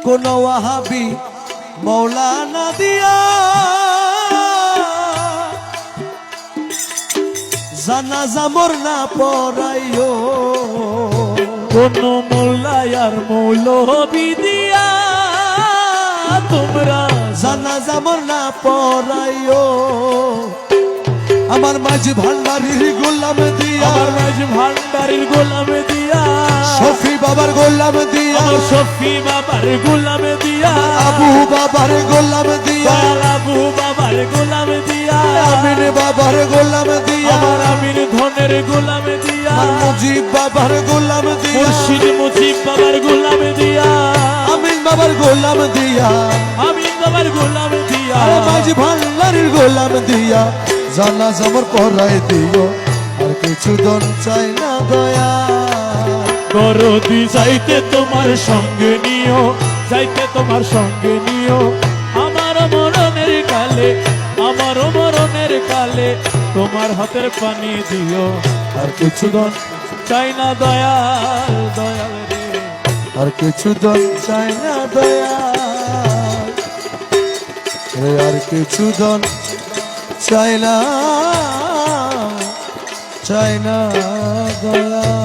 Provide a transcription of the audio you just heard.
কোন ওয়াহাবি মৌলানা দিয়া জানাজা মোর না পড়াইও, কোন মোল্লায়ার মৌলবি দিয়া তোমরা জানাজা মোর না পড়াইও। আমার মাঝি ভান্ডারির গোলাম দিয়া, আমার মাঝ ভান্ডারির গোলাম দিয়া, শফি বাবার গোলাম দিয়া, আমার শফি বাবার গোলাম দিয়া, আবু বাবার গোলাম দিয়া, আবু বাবার গোলাম দিয়া, আমির বাবার গোলাম দিয়া, আমার আমির ধনের গোলাম দিয়া, আমার মুজিব বাবার গোলাম দিয়া, মুর্শিদ মুজিব বাবার গোলাম দিয়া, আমিন বাবার গোলাম দিয়া, আমিন বাবার গোলাম দিয়া, আরে মাঝি ভান্ডারির গোলাম দিয়া জানাজা মোর পড়াই দিও। আর কিছু দন চাই না দয়া, দরদি যাইতে তোমার সঙ্গে নিও, যাইতে তোমার সঙ্গে নিও, আমার মরণের কালে, আমার মরণের কালে তোমার হাতের পানি দিও। আর কিছু দন, চাই না দয়াল, দয়াল রে, আর কিছু দন চাই না দয়া, রে আর কিছু দন চাই না, চাই না দয়া।